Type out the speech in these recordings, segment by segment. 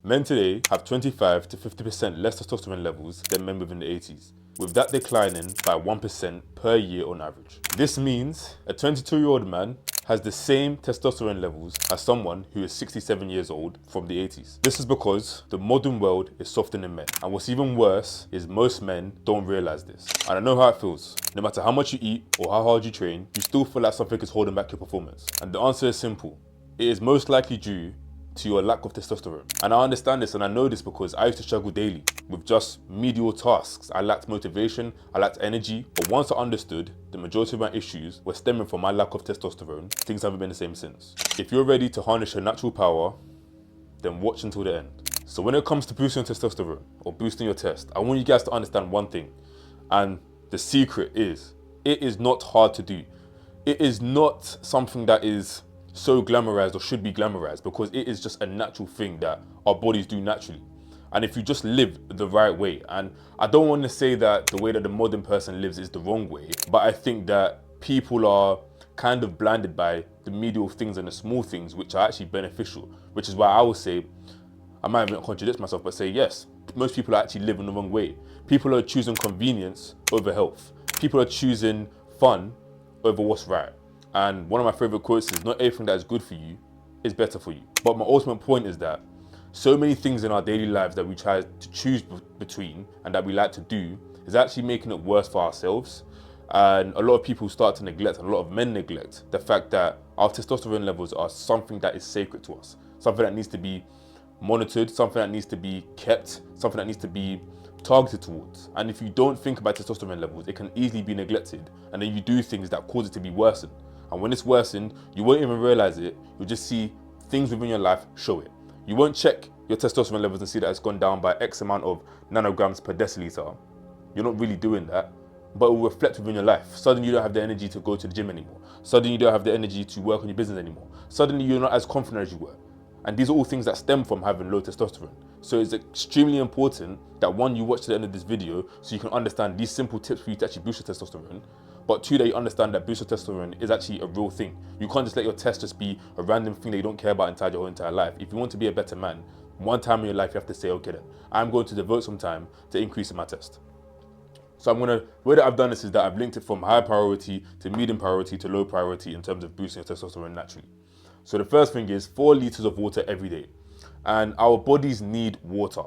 Men today have 25 to 50% less testosterone levels than men within the 80s, with that declining by 1% per year on average. This means a 22-year-old man has the same testosterone levels as someone who is 67 years old from the 80s. This is because the modern world is softening men. And what's even worse is most men don't realize this. And I know how it feels. No matter how much you eat or how hard you train, you still feel like something is holding back your performance. And the answer is simple. It is most likely due to your lack of testosterone. And I understand this and I know this because I used to struggle daily with just medial tasks. I lacked motivation, I lacked energy, but once I understood the majority of my issues were stemming from my lack of testosterone, things haven't been the same since. If you're ready to harness your natural power, then watch until the end. So when it comes to boosting testosterone or boosting your test, I want you guys to understand one thing, and the secret is, it is not hard to do. It is not something that is so glamorized or should be glamorized, because it is just a natural thing that our bodies do naturally. And if you just live the right way, and I don't want to say that the way that the modern person lives is the wrong way, but I think that people are kind of blinded by the medial things and the small things which are actually beneficial, which is why I would say, I might even contradict myself, but say yes, most people are actually living the wrong way. People are choosing convenience over health. People are choosing fun over what's right. And one of my favorite quotes is, not everything that is good for you is better for you. But my ultimate point is that so many things in our daily lives that we try to choose between and that we like to do is actually making it worse for ourselves. And a lot of people start to neglect, and a lot of men neglect, the fact that our testosterone levels are something that is sacred to us. Something that needs to be monitored, something that needs to be kept, something that needs to be targeted towards. And if you don't think about testosterone levels, it can easily be neglected. And then you do things that cause it to be worsened. And when it's worsened, you won't even realize it. You'll just see things within your life show it. You won't check your testosterone levels and see that it's gone down by X amount of nanograms per deciliter. You're not really doing that, but it will reflect within your life. Suddenly you don't have the energy to go to the gym anymore. Suddenly you don't have the energy to work on your business anymore. Suddenly you're not as confident as you were. And these are all things that stem from having low testosterone. So it's extremely important that one, you watch to the end of this video so you can understand these simple tips for you to actually boost your testosterone. But two, that you understand that boosted testosterone is actually a real thing. You can't just let your test just be a random thing that you don't care about inside your whole entire life. If you want to be a better man, one time in your life you have to say, okay then, I'm going to devote some time to increasing my test. So the way that I've done this is that I've linked it from high priority to medium priority to low priority in terms of boosting your testosterone naturally. So the first thing is 4 liters of water every day. And our bodies need water.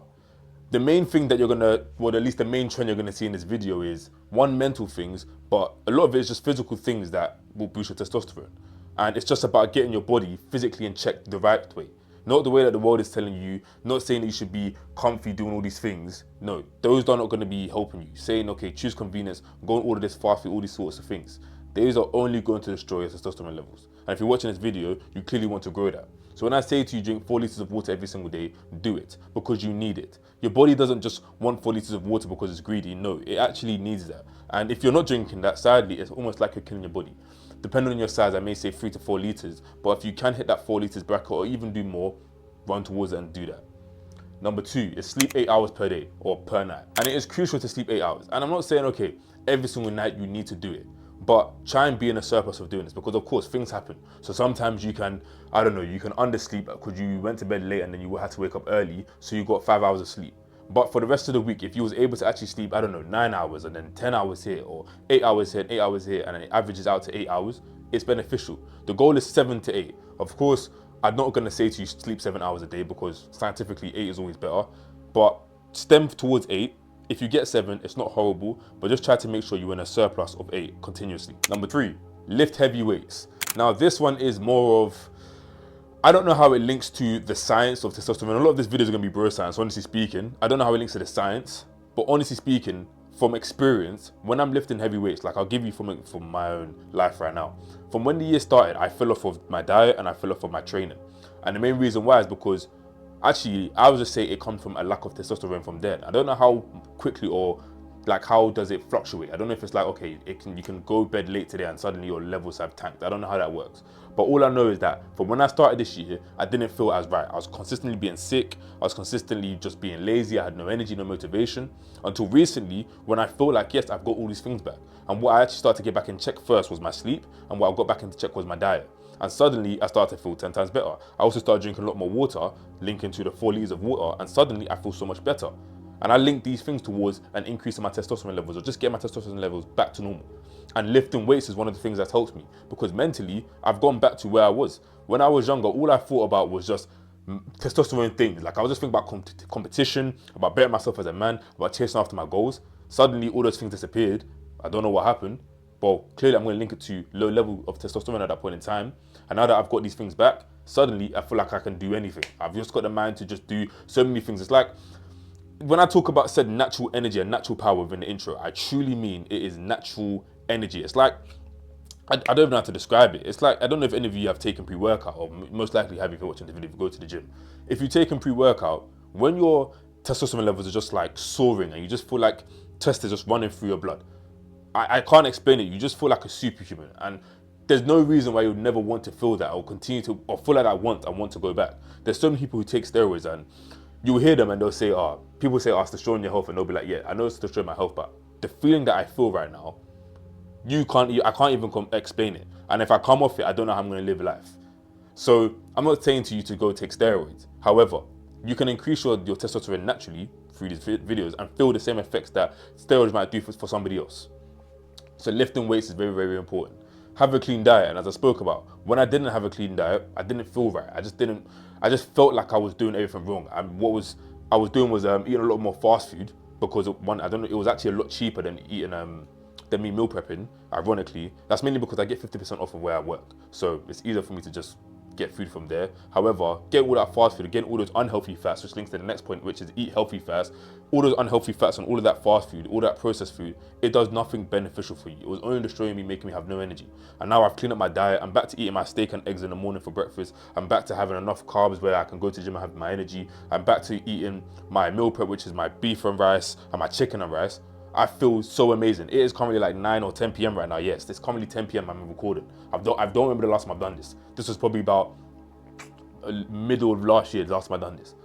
The main thing that you're gonna, well, at least the main trend you're gonna see in this video is one, mental things, but a lot of it is just physical things that will boost your testosterone. And it's just about getting your body physically in check the right way. Not the way that the world is telling you, not saying that you should be comfy doing all these things. No, those are not gonna be helping you. Saying, okay, choose convenience, go and order this fast food, all these sorts of things. These are only going to destroy your testosterone levels. And if you're watching this video, you clearly want to grow that. So when I say to you, drink 4 liters of water every single day, do it because you need it. Your body doesn't just want 4 liters of water because it's greedy. No, it actually needs that. And if you're not drinking that, sadly, it's almost like you're killing your body. Depending on your size, I may say 3 to 4 liters, but if you can hit that 4 liters bracket or even do more, run towards it and do that. Number 2 is sleep 8 hours per day or per night. And it is crucial to sleep 8 hours. And I'm not saying, okay, every single night you need to do it. But try and be in a surplus of doing this, because of course things happen. So sometimes you can, I don't know, you can undersleep because you went to bed late and then you had to wake up early, so you got 5 hours of sleep. But for the rest of the week, if you was able to actually sleep, I don't know, 9 hours and then 10 hours here, or 8 hours here and 8 hours here, and then it averages out to 8 hours, it's beneficial. The goal is 7 to 8. Of course, I'm not gonna say to you sleep 7 hours a day, because scientifically 8 is always better, but stem towards 8. If you get 7, it's not horrible, but just try to make sure you're in a surplus of 8 continuously. Number 3, lift heavy weights. Now this one is more of, I don't know how it links to the science of testosterone. A lot of this video is gonna be bro science, honestly speaking. I don't know how it links to the science, but honestly speaking, from experience, when I'm lifting heavy weights, like I'll give you from my own life right now. From when the year started, I fell off of my diet and I fell off of my training. And the main reason why is because actually, I would just say it comes from a lack of testosterone from there. I don't know how quickly or like how does it fluctuate. I don't know if it's like, okay, you can go bed late today and suddenly your levels have tanked. I don't know how that works. But all I know is that from when I started this year, I didn't feel as right. I was consistently being sick. I was consistently just being lazy. I had no energy, no motivation. Until recently, when I feel like, yes, I've got all these things back. And what I actually started to get back in check first was my sleep. And what I got back into check was my diet. And suddenly I started to feel 10 times better. I also started drinking a lot more water, linking to the 4 liters of water, and suddenly I feel so much better. And I link these things towards an increase in my testosterone levels, or just get my testosterone levels back to normal. And lifting weights is one of the things that's helped me, because mentally I've gone back to where I was. When I was younger, all I thought about was just testosterone things. Like I was just thinking about competition, about bettering myself as a man, about chasing after my goals. Suddenly all those things disappeared. I don't know what happened. Well, clearly I'm going to link it to low level of testosterone at that point in time. And now that I've got these things back, suddenly I feel like I can do anything. I've just got the mind to just do so many things. It's like, when I talk about said natural energy and natural power within the intro, I truly mean it is natural energy. It's like, I don't even know how to describe it. It's like, I don't know if any of you have taken pre-workout, or most likely have if you're watching the video, if you go to the gym. If you've taken pre-workout, when your testosterone levels are just like soaring and you just feel like test is just running through your blood, I can't explain it. You just feel like a superhuman. And there's no reason why you would never want to feel that or continue to, or feel like I want to go back. There's so many people who take steroids and you'll hear them and they'll say, people say, it's destroying your health, and they'll be like, yeah, I know it's destroying my health, but the feeling that I feel right now, I can't even explain it. And if I come off it, I don't know how I'm going to live life. So I'm not saying to you to go take steroids. However, you can increase your testosterone naturally through these videos and feel the same effects that steroids might do for somebody else. So lifting weights is very, very important. Have a clean diet, and as I spoke about, when I didn't have a clean diet, I didn't feel right. I just felt like I was doing everything wrong. And what I was doing was eating a lot more fast food, because it was actually a lot cheaper than eating than me meal prepping. Ironically, that's mainly because I get 50% off of where I work, so it's easier for me to just get food from there. However, getting all that fast food, getting all those unhealthy fats, which links to the next point, which is eat healthy fast, all those unhealthy fats and all of that fast food, all that processed food, it does nothing beneficial for you. It was only destroying me, making me have no energy. And now I've cleaned up my diet. I'm back to eating my steak and eggs in the morning for breakfast. I'm back to having enough carbs where I can go to the gym and have my energy. I'm back to eating my meal prep, which is my beef and rice and my chicken and rice. I feel so amazing. It is currently like 9 or 10 p.m. right now. Yes, it's currently 10 p.m. I'm recording. I don't remember the last time I've done this. This was probably about middle of last year, the last time I've done this.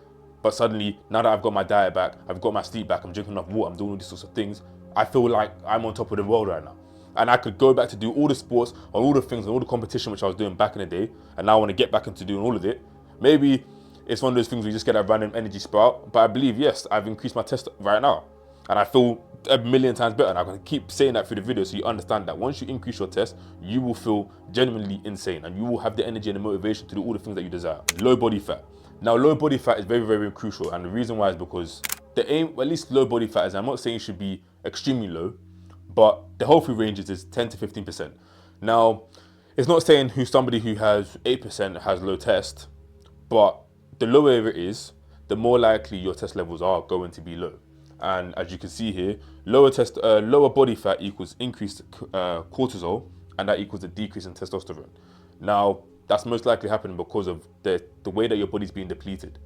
But suddenly, now that I've got my diet back, I've got my sleep back, I'm drinking enough water, I'm doing all these sorts of things, I feel like I'm on top of the world right now. And I could go back to do all the sports and all the things and all the competition which I was doing back in the day, and now I want to get back into doing all of it. Maybe it's one of those things where you just get that random energy sprout, but I believe, yes, I've increased my test right now. And I feel a million times better. And I'm going to keep saying that through the video so you understand that once you increase your test, you will feel genuinely insane and you will have the energy and the motivation to do all the things that you desire. Low body fat. Now, low body fat is very, very crucial. And the reason why is because the aim, at least low body fat is, I'm not saying it should be extremely low, but the healthy range is 10 to 15%. Now, it's not saying somebody who has 8% has low test, but the lower it is, the more likely your test levels are going to be low. And as you can see here, lower body fat equals increased cortisol, and that equals a decrease in testosterone. Now, that's most likely happening because of the way that your body's being depleted.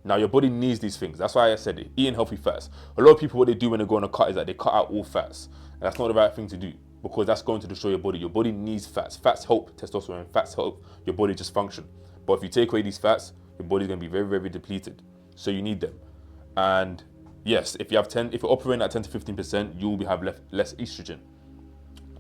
Now, your body needs these things. That's why I said it, eating healthy fats. A lot of people, what they do when they go on a cut is that they cut out all fats. And that's not the right thing to do, because that's going to destroy your body. Your body needs fats. Fats help testosterone. Fats help your body just function. But if you take away these fats, your body's going to be very, very depleted. So you need them. And yes, if you're operating at 10 to 15%, you will have less estrogen.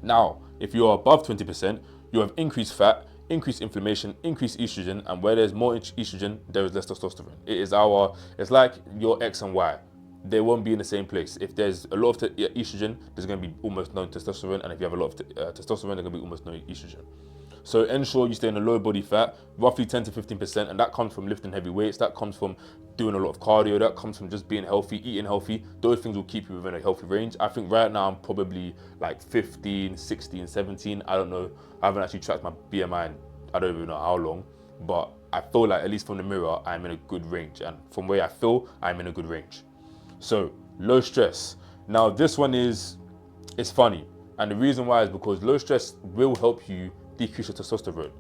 Now, if you're above 20%, you have increased fat, increased inflammation, increased estrogen, and where there's more estrogen, there is less testosterone. It's like your X and Y. They won't be in the same place. If there's a lot of estrogen, there's going to be almost no testosterone, and if you have a lot of testosterone, there's going to be almost no estrogen. So ensure you stay in a low body fat, roughly 10 to 15%, and that comes from lifting heavy weights, that comes from doing a lot of cardio, that comes from just being healthy, eating healthy. Those things will keep you within a healthy range. I think right now I'm probably like 15, 16, 17. I don't know. I haven't actually tracked my BMI in I don't even know how long, but I feel like, at least from the mirror, I'm in a good range. And from where I feel, I'm in a good range. So low stress. Now this one it's funny. And the reason why is because low stress will help you decrease your testosterone.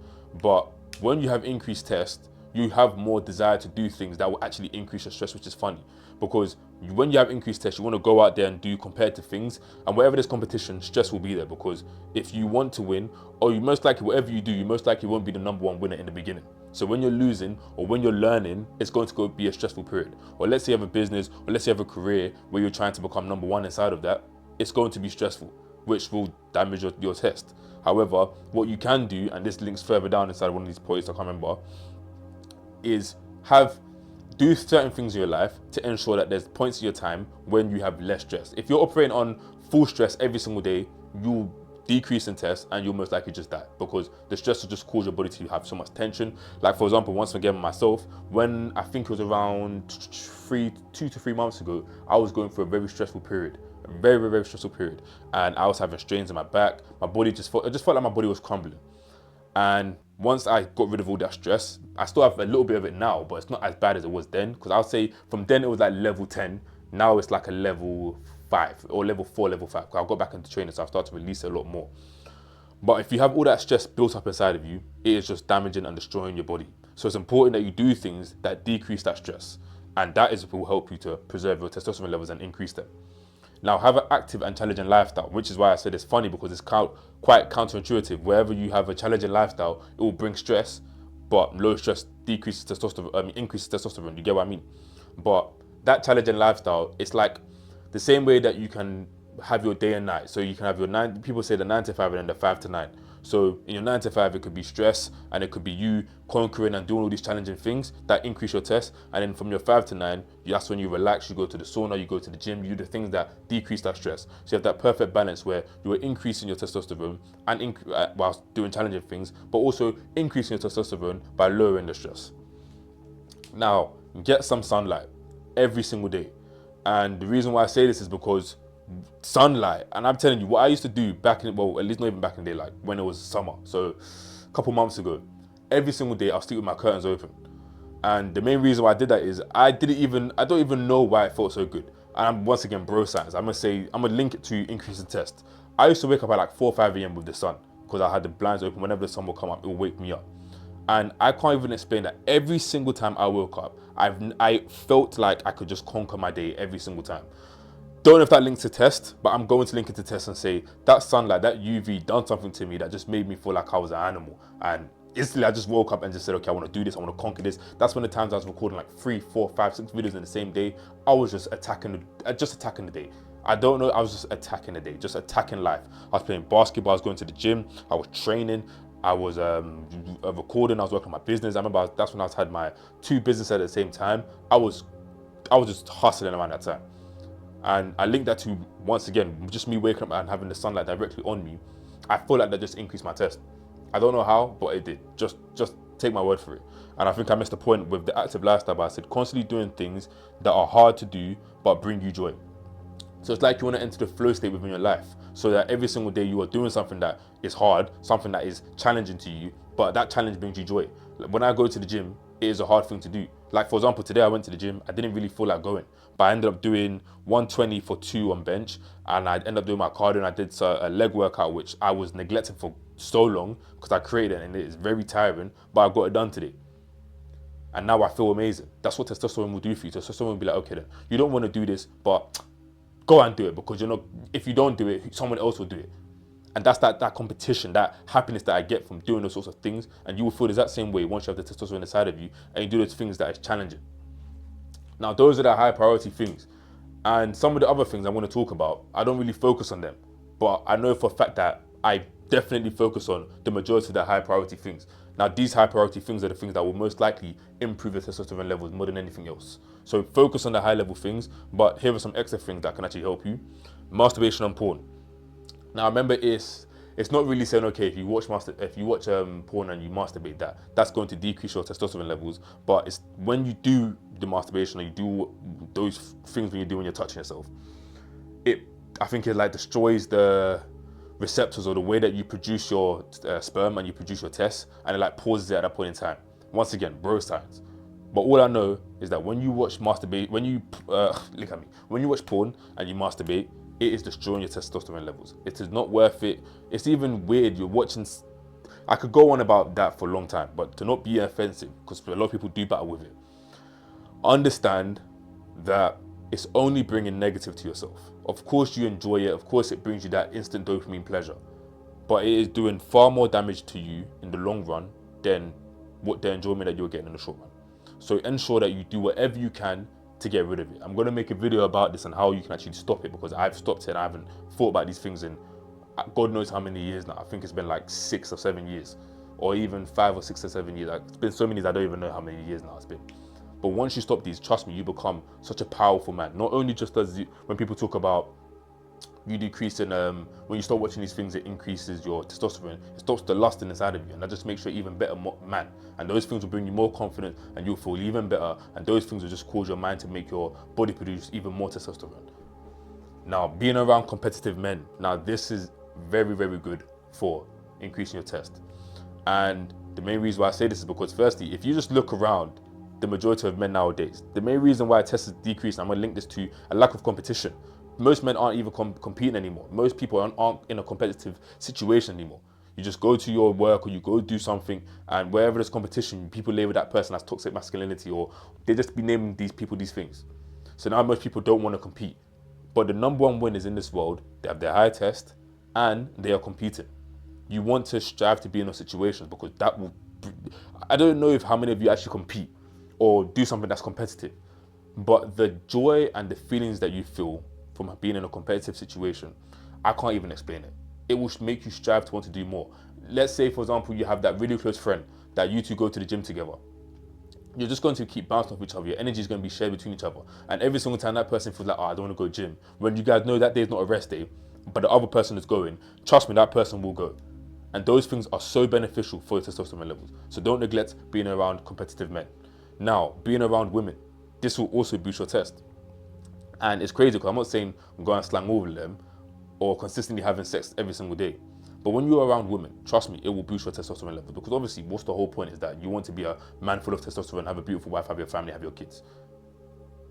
But when you have increased test, you have more desire to do things that will actually increase your stress, which is funny. Because when you have increased test, you want to go out there and do competitive things. And wherever there's competition, stress will be there. Because if you want to win, or you most likely, whatever you do, you most likely won't be the number one winner in the beginning. So when you're losing or when you're learning, it's going to go be a stressful period. Or let's say you have a business, or let's say you have a career where you're trying to become number one inside of that, it's going to be stressful. which will damage your test. However, what you can do, and this links further down inside one of these points, I can't remember, is do certain things in your life to ensure that there's points in your time when you have less stress. If you're operating on full stress every single day, you'll decrease in tests and you'll most likely just die, because the stress will just cause your body to have so much tension. Like, for example, once again, myself, when I think it was around 2 to 3 months ago, I was going through a very stressful period, a very, very, very stressful period. And I was having strains in my back. My body just felt like my body was crumbling. And once I got rid of all that stress, I still have a little bit of it now, but it's not as bad as it was then. Because I'll say from then it was like level 10. Now it's like a level 5 or level 4, level 5. Because I got back into training, so I've started to release it a lot more. But if you have all that stress built up inside of you, it is just damaging and destroying your body. So it's important that you do things that decrease that stress. And that is what will help you to preserve your testosterone levels and increase them. Now, have an active and challenging lifestyle, which is why I said it's funny, because it's quite counterintuitive. Wherever you have a challenging lifestyle, it will bring stress, but low stress decreases testosterone, increases testosterone. You get what I mean? But that challenging lifestyle, it's like the same way that you can have your day and night. So you can have your people say the 9 to 5 and then the 5 to 9. So in your 9 to 5, it could be stress, and it could be you conquering and doing all these challenging things that increase your test. And then from your 5 to 9, that's when you relax, you go to the sauna, you go to the gym, you do the things that decrease that stress. So you have that perfect balance where you are increasing your testosterone and whilst doing challenging things, but also increasing your testosterone by lowering the stress. Now, get some sunlight every single day. And the reason why I say this is because sunlight, and I'm telling you, what I used to do back in, well, at least not even back in the day, like when it was summer, so a couple months ago, every single day I'll sleep with my curtains open. And the main reason why I did that is I don't even know why it felt so good. And once again, bro science, I'm gonna link it to increasing test. I used to wake up at like 4 or 5 a.m. with the sun, because I had the blinds open. Whenever the sun will come up, it will wake me up. And I can't even explain that. Every single time I woke up, I felt like I could just conquer my day every single time. Don't know if that links to test, but I'm going to link it to test and say that sunlight, that UV done something to me that just made me feel like I was an animal. And instantly I just woke up and just said, okay, I want to do this, I want to conquer this. That's when the times I was recording like 3, 4, 5, 6 videos in the same day. I was just attacking the day. I don't know, I was just attacking the day, just attacking life. I was playing basketball, I was going to the gym, I was training, I was recording, I was working on my business. I remember that's when I had my 2 businesses at the same time. I was just hustling around that time. And I link that to, once again, just me waking up and having the sunlight directly on me. I feel like that just increased my test. I don't know how, but it did. Just take my word for it. And I think I missed the point with the active lifestyle, but I said constantly doing things that are hard to do but bring you joy. So it's like you want to enter the flow state within your life, so that every single day you are doing something that is hard, something that is challenging to you, but that challenge brings you joy. Like when I go to the gym, it is a hard thing to do. Like, for example, today I went to the gym, I didn't really feel like going, but I ended up doing 120 for 2 on bench, and I ended up doing my cardio, and I did a leg workout, which I was neglecting for so long because I created it, and it is very tiring, but I got it done today. And now I feel amazing. That's what testosterone will do for you. Testosterone will be like, okay then, you don't want to do this, but go and do it, because if you don't do it, someone else will do it. And that's that competition, that happiness that I get from doing those sorts of things. And you will feel the exact same way once you have the testosterone inside of you and you do those things that is challenging. Now, those are the high priority things. And some of the other things I want to talk about, I don't really focus on them. But I know for a fact that I definitely focus on the majority of the high priority things. Now, these high priority things are the things that will most likely improve your testosterone levels more than anything else. So focus on the high level things, but here are some extra things that can actually help you. Masturbation and porn. Now, remember, it's not really saying, okay, if you watch porn and you masturbate, that's going to decrease your testosterone levels. But it's when you do the masturbation, or you do those things when you're touching yourself, I think it like destroys the receptors, or the way that you produce your sperm and you produce your test, and it like pauses it at that point in time. Once again, bro science. But all I know is that when you watch look at me, when you watch porn and you masturbate, it is destroying your testosterone levels. It is not worth it. It's even weird. You're watching. I could go on about that for a long time, but to not be offensive, because a lot of people do battle with it. Understand that it's only bringing negative to yourself. Of course you enjoy it. Of course it brings you that instant dopamine pleasure, but it is doing far more damage to you in the long run than what the enjoyment that you're getting in the short run. So ensure that you do whatever you can to get rid of it. I'm going to make a video about this and how you can actually stop it, because I've stopped it and I haven't thought about these things in God knows how many years now. I think it's been like 6 or 7 years, or even 5 or 6 or 7 years. Like, it's been so many years, I don't even know how many years now it's been. But once you stop these, trust me, you become such a powerful man. Not only just does when people talk about you decreasing, when you start watching these things, it increases your testosterone. It stops the lust inside of you, and that just makes you an even better man. And those things will bring you more confidence, and you'll feel even better. And those things will just cause your mind to make your body produce even more testosterone. Now, being around competitive men, now this is very, very good for increasing your test. And the main reason why I say this is because, firstly, if you just look around the majority of men nowadays, the main reason why test is decreasing, I'm going to link this to a lack of competition. Most men aren't even competing anymore. Most people aren't in a competitive situation anymore. You just go to your work or you go do something, and wherever there's competition, people label that person as toxic masculinity, or they just be naming these people these things. So now most people don't want to compete. But the number one winners in this world, they have their high test and they are competing. You want to strive to be in those situations, because that will, I don't know if how many of you actually compete or do something that's competitive, but the joy and the feelings that you feel from being in a competitive situation, I can't even explain it. It will make you strive to want to do more. Let's say, for example, you have that really close friend that you two go to the gym together. You're just going to keep bouncing off each other. Your energy is going to be shared between each other. And every single time that person feels like, oh, I don't want to go gym, when you guys know that day is not a rest day, but the other person is going, trust me, that person will go. And those things are so beneficial for your testosterone levels. So don't neglect being around competitive men. Now, being around women, this will also boost your test. And it's crazy because I'm not saying I'm going to slang all of them or consistently having sex every single day. But when you're around women, trust me, it will boost your testosterone levels, because obviously what's the whole point is that you want to be a man full of testosterone, have a beautiful wife, have your family, have your kids.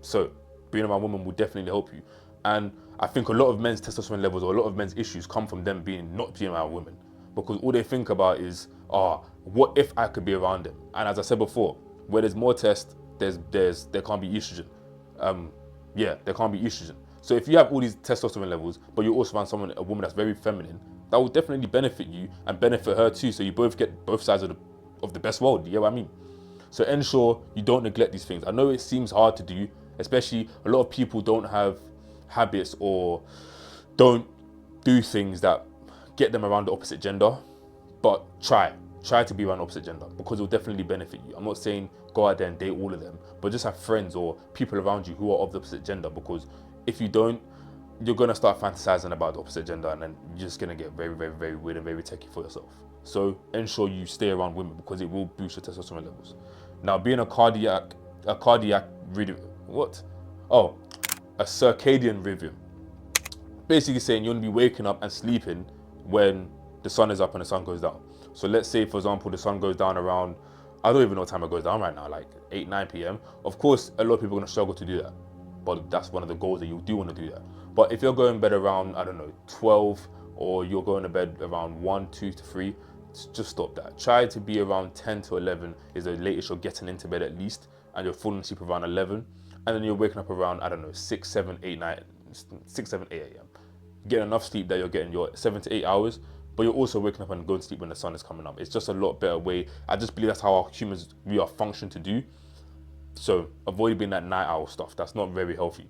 So being around women will definitely help you. And I think a lot of men's testosterone levels or a lot of men's issues come from them not being around women, because all they think about is, what if I could be around them? And as I said before, where there's more test, there can't be estrogen. There can't be estrogen. So if you have all these testosterone levels, but you also find a woman that's very feminine, that will definitely benefit you and benefit her too. So you both get both sides of the best world. You get what I mean? So ensure you don't neglect these things. I know it seems hard to do, especially a lot of people don't have habits or don't do things that get them around the opposite gender. But try to be around the opposite gender, because it will definitely benefit you. I'm not saying go out there and date all of them, but just have friends or people around you who are of the opposite gender, because if you don't, you're going to start fantasizing about the opposite gender, and then you're just going to get very, very, very weird and very techie for yourself. So ensure you stay around women, because it will boost your testosterone levels. Now, being a circadian rhythm. Basically saying you want to be waking up and sleeping when the sun is up and the sun goes down. So let's say, for example, the sun goes down around, I don't even know what time it goes down right now, like 8, 9 p.m. Of course, a lot of people are going to struggle to do that, but that's one of the goals, that you do want to do that. But if you're going to bed around, 12, or you're going to bed around 1, 2 to 3, just stop that. Try to be around 10 to 11 is the latest you're getting into bed at least, and you're falling asleep around 11, and then you're waking up around, 6, 7, 8 a.m. Get enough sleep that you're getting your 7 to 8 hours, but you're also waking up and going to sleep when the sun is coming up. It's just a lot better way. I just believe that's how our humans, we are functioned to do. So avoid being that night owl stuff. That's not very healthy.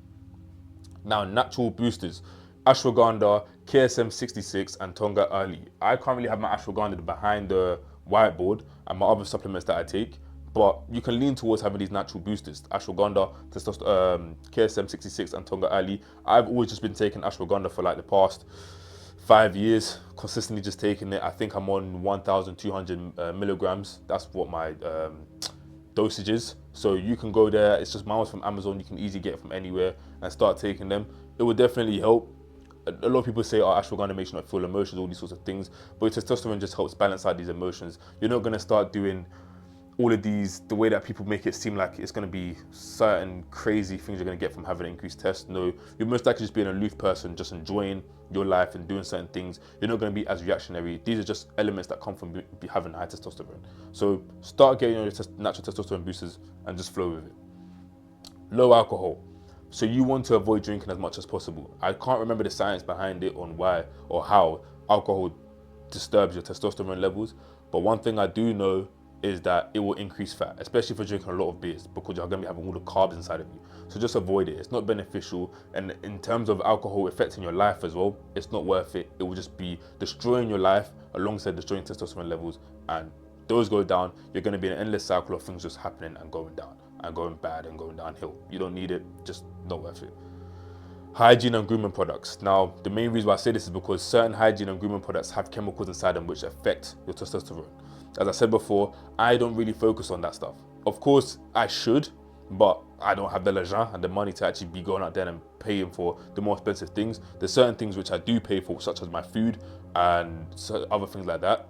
Now, natural boosters, ashwagandha, KSM 66, and Tonga early. I currently have my ashwagandha behind the whiteboard and my other supplements that I take, but you can lean towards having these natural boosters, ashwagandha, KSM 66, and Tonga early. I've always just been taking ashwagandha for like the past 5 years, consistently just taking it. I think I'm on 1,200 milligrams. That's what my dosage is. So you can go there. It's just mine was from Amazon. You can easily get it from anywhere and start taking them. It will definitely help. A lot of people say, ashwagandha makes you not feel emotions, all these sorts of things. But testosterone just helps balance out these emotions. You're not going to start doing all of these, the way that people make it seem like it's going to be certain crazy things you're going to get from having an increased test. No, you're most likely just being an aloof person, just enjoying your life and doing certain things. You're not going to be as reactionary. These are just elements that come from having high testosterone. So start getting your natural testosterone boosters and just flow with it. Low alcohol. So you want to avoid drinking as much as possible. I can't remember the science behind it on why or how alcohol disturbs your testosterone levels. But one thing I do know is that it will increase fat, especially if you're drinking a lot of beers, because you're going to be having all the carbs inside of you. So just avoid it. It's not beneficial. And in terms of alcohol affecting your life as well, it's not worth it. It will just be destroying your life alongside destroying testosterone levels. And those go down, you're going to be in an endless cycle of things just happening and going down and going bad and going downhill. You don't need it. Just not worth it. Hygiene and grooming products. Now, the main reason why I say this is because certain hygiene and grooming products have chemicals inside them which affect your testosterone. As I said before, I don't really focus on that stuff. Of course, I should, but I don't have the l'argent and the money to actually be going out there and paying for the more expensive things. There's certain things which I do pay for, such as my food and other things like that.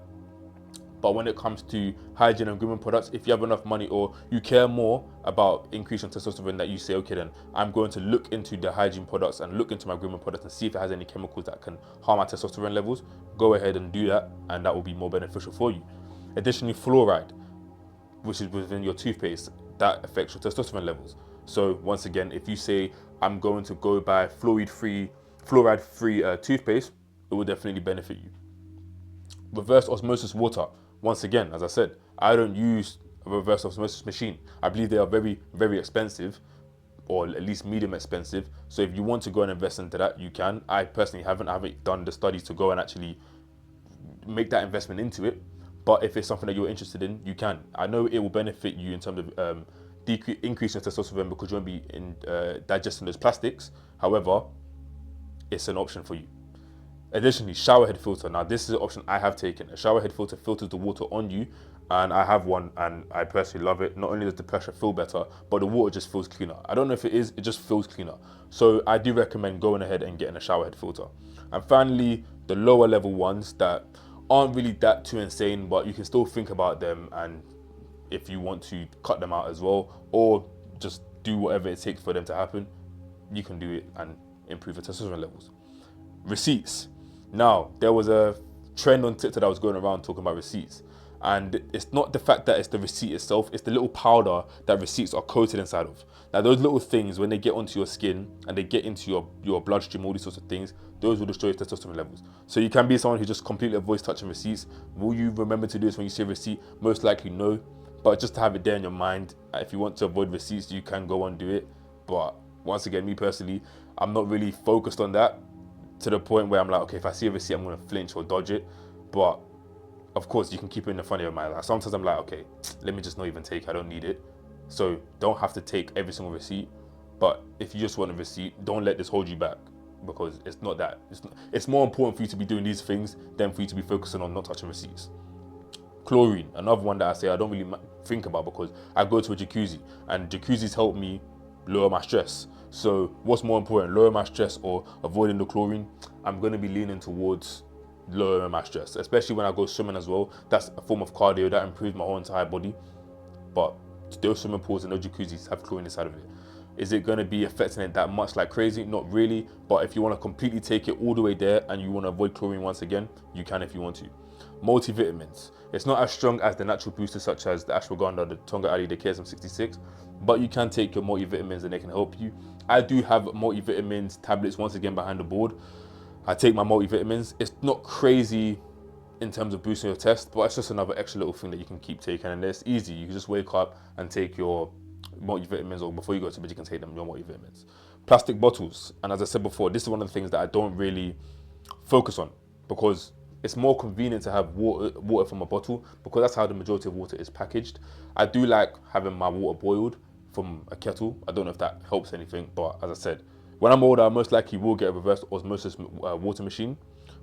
But when it comes to hygiene and grooming products, if you have enough money or you care more about increasing testosterone, that you say, okay, then I'm going to look into the hygiene products and look into my grooming products and see if it has any chemicals that can harm my testosterone levels, go ahead and do that, and that will be more beneficial for you. Additionally, fluoride, which is within your toothpaste, that affects your testosterone levels. So once again, if you say, I'm going to go buy fluoride-free toothpaste, it will definitely benefit you. Reverse osmosis water. Once again, as I said, I don't use a reverse osmosis machine. I believe they are very, very expensive, or at least medium expensive. So if you want to go and invest into that, you can. I personally haven't done the studies to go and actually make that investment into it. But if it's something that you're interested in, you can. I know it will benefit you in terms of increasing testosterone because you won't be digesting those plastics. However, it's an option for you. Additionally, shower head filter. Now, this is an option I have taken. A shower head filter filters the water on you, and I have one, and I personally love it. Not only does the pressure feel better, but the water just feels cleaner. I don't know if it is, it just feels cleaner. So I do recommend going ahead and getting a shower head filter. And finally, the lower level ones that aren't really that too insane, but you can still think about them, and if you want to cut them out as well, or just do whatever it takes for them to happen, you can do it and improve your testosterone levels. Receipts. Now, there was a trend on TikTok that was going around talking about receipts. And it's not the fact that it's the receipt itself, it's the little powder that receipts are coated inside of. Now, those little things, when they get onto your skin and they get into your bloodstream, all these sorts of things, those will destroy your testosterone levels. So you can be someone who just completely avoids touching receipts. Will you remember to do this when you see a receipt? Most likely no. But just to have it there in your mind, if you want to avoid receipts, you can go and do it. But once again, me personally, I'm not really focused on that, to the point where I'm like, okay, if I see a receipt, I'm going to flinch or dodge it. But of course, you can keep it in the front of your mind. Like, sometimes I'm like, okay, let me just not even take it. I don't need it. So don't have to take every single receipt. But if you just want a receipt, don't let this hold you back, because it's not that. It's more important for you to be doing these things than for you to be focusing on not touching receipts. Chlorine, another one that I say I don't really think about, because I go to a jacuzzi and jacuzzis help me lower my stress. So what's more important, lower my stress or avoiding the chlorine? I'm going to be leaning towards lowering my stress, especially when I go swimming as well. That's a form of cardio that improves my whole entire body. But those swimming pools and those jacuzzis have chlorine inside of it. Is it going to be affecting it that much like crazy? Not really. But if you want to completely take it all the way there and you want to avoid chlorine once again, you can if you want to. Multivitamins. It's not as strong as the natural boosters such as the ashwagandha, the tonga ali, the KSM 66, but you can take your multivitamins and they can help you. I do have multivitamins tablets once again behind the board. I take my multivitamins. It's not crazy in terms of boosting your test, but it's just another extra little thing that you can keep taking, and it's easy. You can just wake up and take your multivitamins, or before you go to bed you can take them, your multivitamins. Plastic bottles, and as I said before, this is one of the things that I don't really focus on, because it's more convenient to have water from a bottle, because that's how the majority of water is packaged. I do like having my water boiled from a kettle. I don't know if that helps anything, but as I said, when I'm older, I most likely will get a reverse osmosis water machine.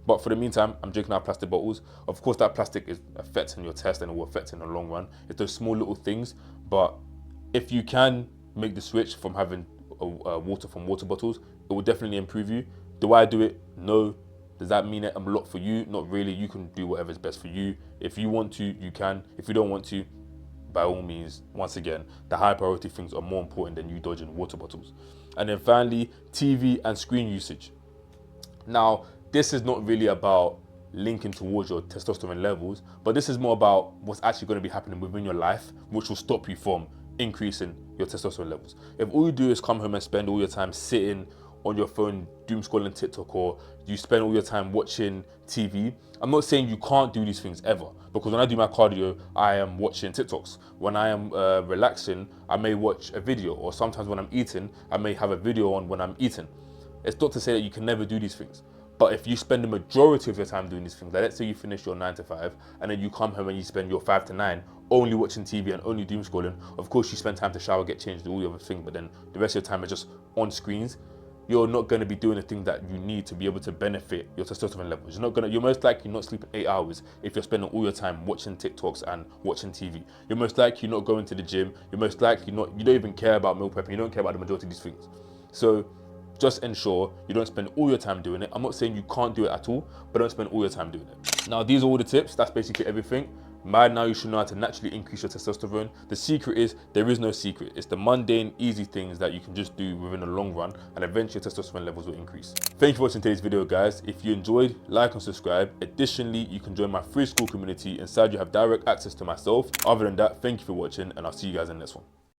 But for the meantime, I'm drinking out of plastic bottles. Of course, that plastic is affecting your test and it will affect in the long run. It's those small little things. But if you can make the switch from having water from water bottles, it will definitely improve you. Do I do it? No. Does that mean I'm a lot for you? Not really. You can do whatever is best for you. If you want to, you can. If you don't want to, by all means, once again, the high priority things are more important than you dodging water bottles. And then finally, TV and screen usage. Now, this is not really about linking towards your testosterone levels, but this is more about what's actually going to be happening within your life, which will stop you from increasing your testosterone levels. If all you do is come home and spend all your time sitting on your phone doom scrolling TikTok, or you spend all your time watching TV. I'm not saying you can't do these things ever, because when I do my cardio, I am watching TikToks. When I am relaxing, I may watch a video, or sometimes when I'm eating, I may have a video on when I'm eating. It's not to say that you can never do these things. But if you spend the majority of your time doing these things, like let's say you finish your 9 to 5 and then you come home and you spend your 5 to 9 only watching TV and only doom scrolling, of course you spend time to shower, get changed, do all the other things, but then the rest of your time is just on screens. You're not going to be doing the thing that you need to be able to benefit your testosterone levels. You're most likely not sleeping 8 hours if you're spending all your time watching TikToks and watching TV. You're most likely not going to the gym. You're most likely you don't even care about meal prepping. You don't care about the majority of these things. So just ensure you don't spend all your time doing it. I'm not saying you can't do it at all, but don't spend all your time doing it. Now, these are all the tips. That's basically everything. By now, you should know how to naturally increase your testosterone. The secret is, there is no secret. It's the mundane, easy things that you can just do within the long run, and eventually your testosterone levels will increase. Thank you for watching today's video, guys. If you enjoyed, like and subscribe. Additionally, you can join my free school community. Inside, you have direct access to myself. Other than that, thank you for watching, and I'll see you guys in the next one.